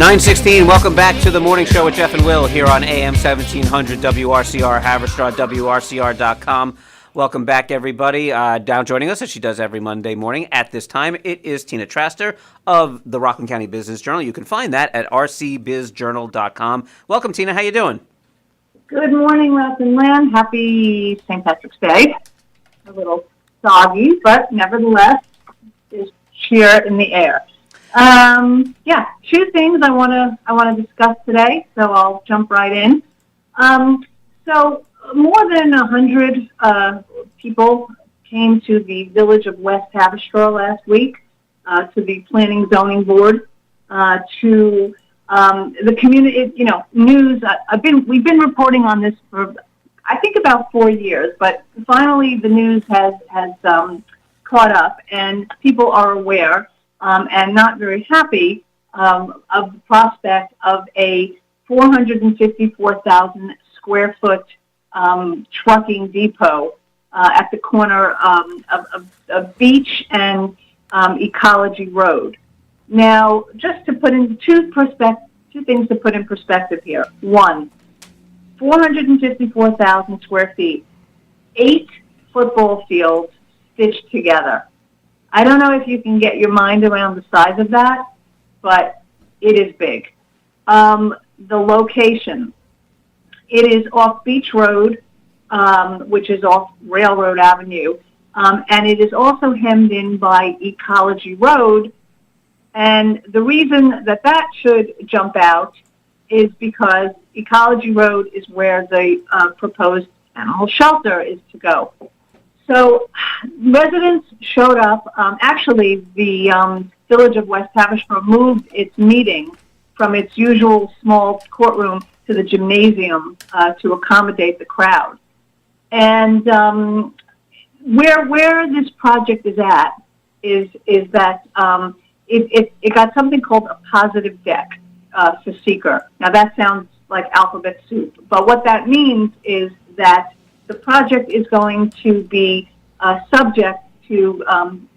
9:16. Welcome back to the morning show with Jeff and Will here on AM 1700 WRCR, Haverstraw, WRCR.com. Welcome back, everybody. Down joining us, as she does every Monday morning at this time, it is Tina Traster of the Rockland County Business Journal. You can find that at rcbizjournal.com. Welcome, Tina. How you doing? Good morning, Rockland Land. Happy St. Patrick's Day. A little soggy, but nevertheless, there's cheer in the air. Two things I want to discuss today, so I'll jump right in. So more than 100 people came to the village of West Haverstraw last week to the Planning Zoning Board to the community. News. We've been reporting on this for I think about 4 years, but finally the news has caught up, and people are aware. And not very happy of the prospect of a 454,000 square foot trucking depot at the corner of Beach and Ecology Road. Now, just to put in two things to put in perspective here. One, 454,000 square feet, 8 football fields stitched together. I don't know if you can get your mind around the size of that, but it is big. The location, it is off Beach Road, which is off Railroad Avenue, and it is also hemmed in by Ecology Road. And the reason that should jump out is because Ecology Road is where the proposed animal shelter is to go. So residents showed up. Actually, the village of West Haverstraw moved its meeting from its usual small courtroom to the gymnasium to accommodate the crowd. And where this project is at is that it got something called a positive deck for seeker. Now that sounds like alphabet soup, but what that means is that the project is going to be subject to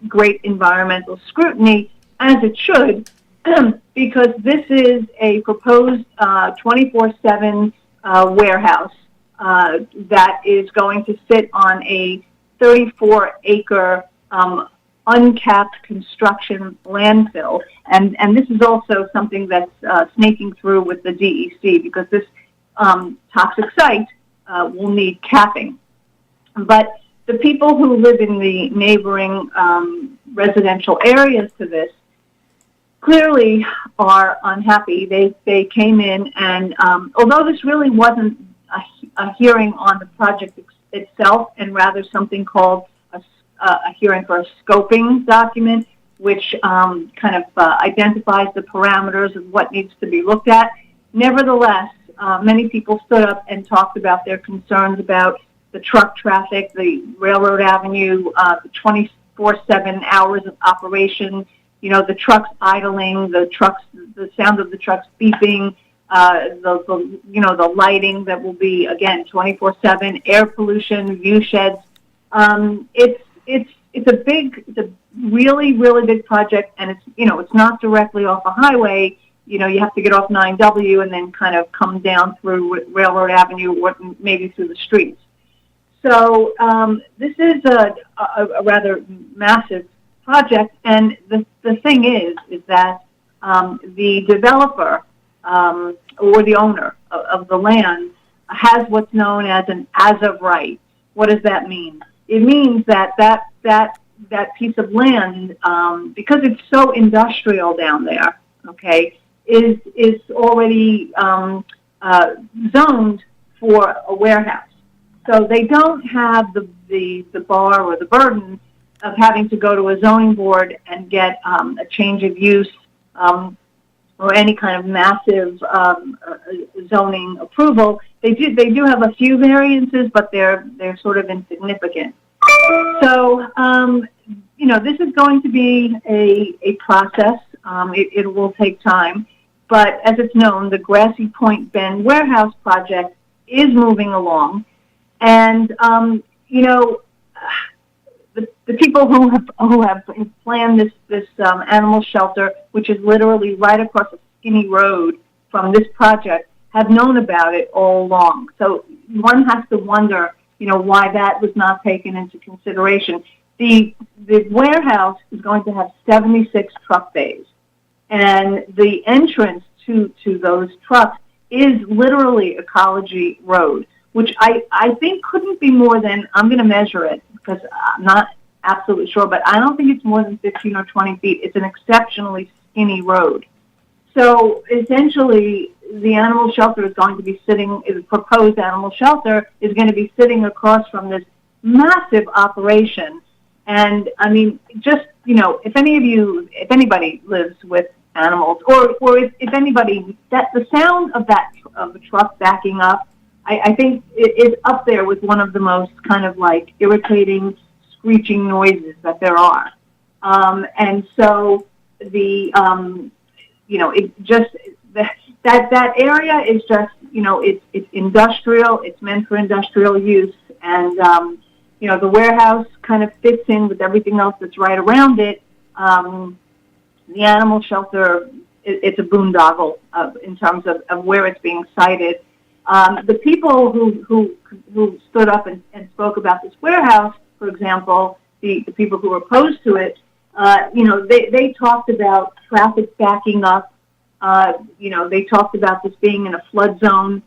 great environmental scrutiny, as it should, because this is a proposed 24/7 warehouse that is going to sit on a 34-acre uncapped construction landfill. And this is also something that's snaking through with the DEC, because this toxic site will need capping. But the people who live in the neighboring residential areas to this clearly are unhappy. They came in, and although this really wasn't a hearing on the project itself, and rather something called a hearing for a scoping document, which kind of identifies the parameters of what needs to be looked at, nevertheless, many people stood up and talked about their concerns about the truck traffic, the Railroad Avenue, the 24/7 hours of operation, the trucks idling, the sound of the trucks beeping, the lighting that will be, again, 24/7, air pollution, view sheds. It's a really, really big project, and it's not directly off a highway. You have to get off 9W and then kind of come down through Railroad Avenue or maybe through the streets. So this is a rather massive project, and the thing is that the developer or the owner of the land has what's known as an as of right. What does that mean? It means that piece of land, because it's so industrial down there, okay, is already zoned for a warehouse. So they don't have the bar or the burden of having to go to a zoning board and get a change of use or any kind of massive zoning approval. They do have a few variances, but they're sort of insignificant. So this is going to be a process. It will take time. But as it's known, the Grassy Point Bend Warehouse project is moving along. And, the people who have planned this animal shelter, which is literally right across a skinny road from this project have known about it all along. So one has to wonder, why that was not taken into consideration. The warehouse is going to have 76 truck bays, and the entrance to those trucks is literally Ecology Road, which I think couldn't be more than, I'm going to measure it because I'm not absolutely sure, but I don't think it's more than 15 or 20 feet. It's an exceptionally skinny road. So essentially, the animal shelter is going to be the proposed animal shelter is going to be sitting across from this massive operation. And I mean, just, if anybody lives with animals, or if anybody, that the sound of a truck backing up, I think it is up there with one of the most kind of like irritating, screeching noises that there are. And so it just, that area is just, it's industrial, it's meant for industrial use, and, the warehouse kind of fits in with everything else that's right around it. The animal shelter, it's a boondoggle in terms of where it's being sited. The people who stood up and spoke about this warehouse, for example, the people who were opposed to it, they talked about traffic backing up. They talked about this being in a flood zone.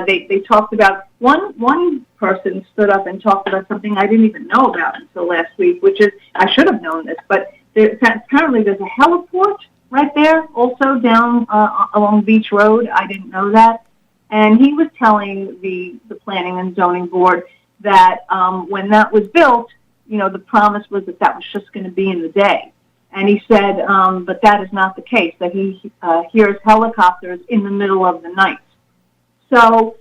They talked about, one person stood up and talked about something I didn't even know about until last week, which is, I should have known this, but apparently there's a heliport right there, also down along Beach Road. I didn't know that. And he was telling the Planning and Zoning Board that when that was built, the promise was that was just going to be in the day. And he said, but that is not the case, that he hears helicopters in the middle of the night. So,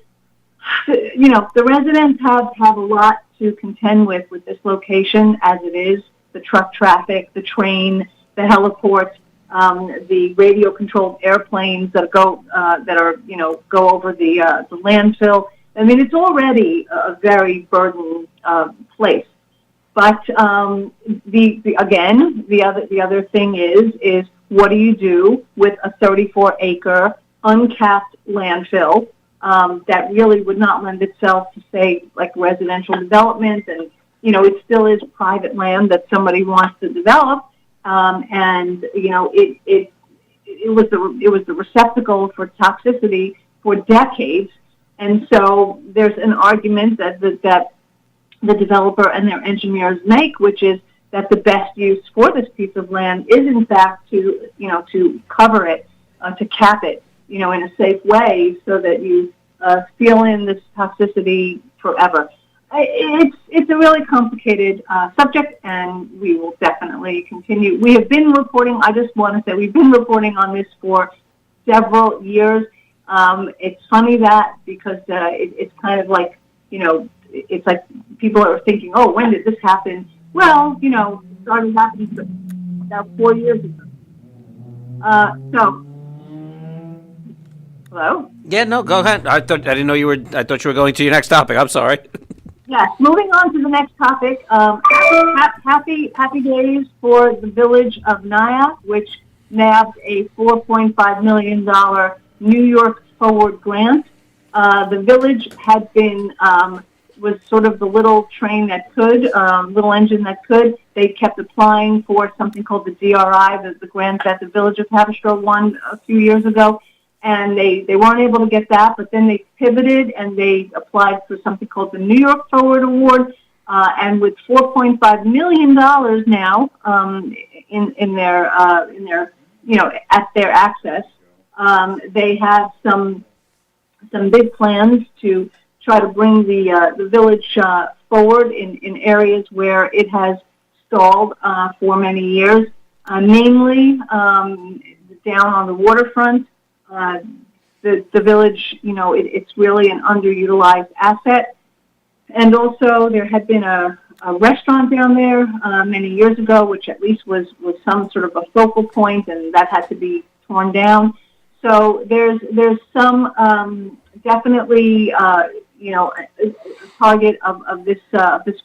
the residents have a lot to contend with this location as it is, the truck traffic, the train, the heliport, the radio-controlled airplanes that go over the landfill. I mean, it's already a very burdened place. But the other thing is what do you do with a 34-acre uncapped landfill that really would not lend itself to, say, like residential development, and it still is private land that somebody wants to develop, and it was the receptacle for toxicity for decades, and so there's an argument that the developer and their engineers make, which is that the best use for this piece of land is in fact to cover it, to cap it, in a safe way so that you seal in this toxicity forever. It's a really complicated subject, and we will definitely continue. We have been reporting, I just want to say, we've been reporting on this for several years. It's funny that because it's kind of like, it's like people are thinking, oh, when did this happen? Well, it started happening about 4 years ago. Hello? Yeah, no, go ahead. I didn't know you were. I thought you were going to your next topic. I'm sorry. Yes, moving on to the next topic. Happy days for the village of Nyack, which nabbed a $4.5 million New York Forward grant. The village had been was sort of the little train that could, little engine that could. They kept applying for something called the DRI, the grant that the village of Haverstraw won a few years ago. And they weren't able to get that, but then they pivoted and they applied for something called the New York Forward Award. And with $4.5 million now in their at their access, they have some big plans to try to bring the village forward in areas where it has stalled for many years, namely down on the waterfront. The village, it's really an underutilized asset. And also there had been a restaurant down there many years ago, which at least was some sort of a focal point, and that had to be torn down. So there's some definitely, a target of this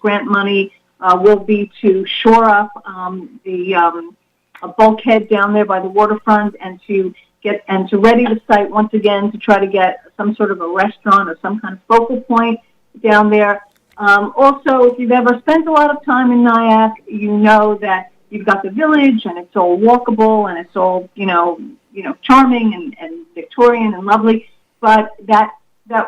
grant money will be to shore up a bulkhead down there by the waterfront and to to ready the site once again to try to get some sort of a restaurant or some kind of focal point down there. Also, if you've ever spent a lot of time in Nyack, you know that you've got the village and it's all walkable and it's all, charming and Victorian and lovely. But that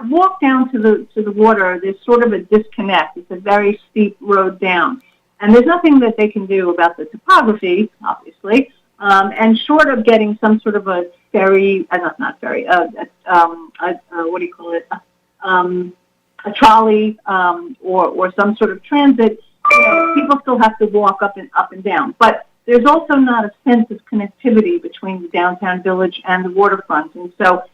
walk down to the water, there's sort of a disconnect. It's a very steep road down. And there's nothing that they can do about the topography, obviously. And short of getting some sort of a ferry, not ferry, what do you call it? A trolley or some sort of transit, people still have to walk up and down. But there's also not a sense of connectivity between the downtown village and the waterfront. And so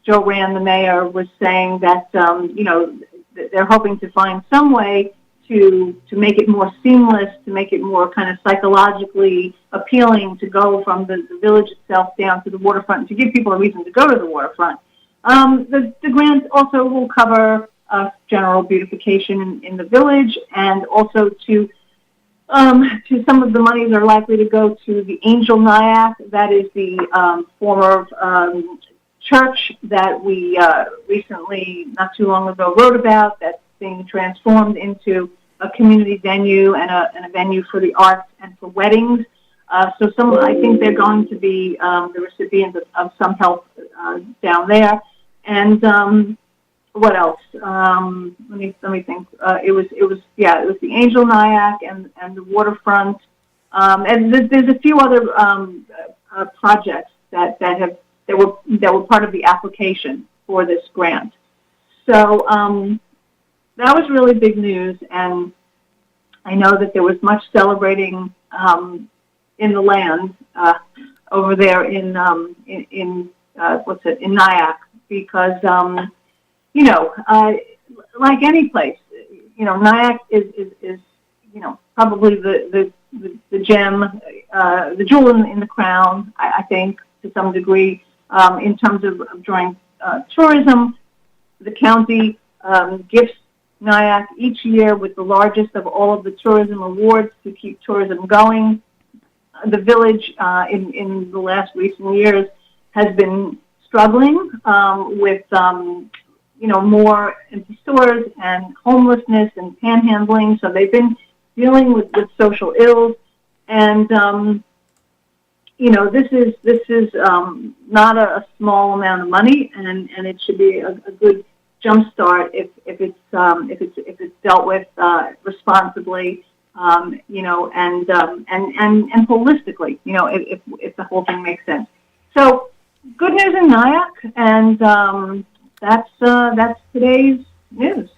Joe Rand, the mayor, was saying that they're hoping to find some way to make it more seamless, to make it more kind of psychologically appealing to go from the village itself down to the waterfront and to give people a reason to go to the waterfront. The grant also will cover general beautification in the village, and also to some of the monies are likely to go to the Angel Nyack. That is the former church that we recently, not too long ago, wrote about, that's being transformed into a community venue and a venue for the arts and for weddings. So I think they're going to be the recipients of some help down there. And what else? Let me think. It was the Angel Nyack and the waterfront. And there's a few other projects that were part of the application for this grant. So that was really big news, and I know that there was much celebrating in the land over there in Nyack, because like any place, Nyack is probably the gem, the jewel in the crown, I think, to some degree, in terms of drawing tourism. The county gifts Nyack each year with the largest of all of the tourism awards to keep tourism going. The village in the last recent years has been struggling with more empty stores and homelessness and panhandling. So they've been dealing with social ills, and this is not a small amount of money, and it should be a good jumpstart if it's dealt with responsibly, and holistically, if the whole thing makes sense. So good news in Nyack, and that's today's news.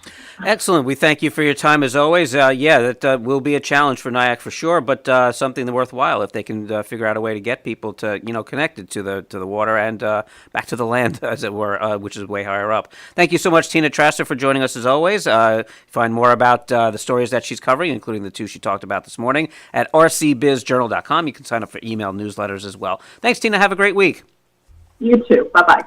Excellent. We thank you for your time as always. That will be a challenge for Nyack for sure, but something worthwhile if they can figure out a way to get people to connected to the water and back to the land, as it were, which is way higher up. Thank you so much, Tina Trasser, for joining us as always. Find more about the stories that she's covering, including the two she talked about this morning, at rcbizjournal.com. You can sign up for email newsletters as well. Thanks, Tina. Have a great week. You too. Bye-bye.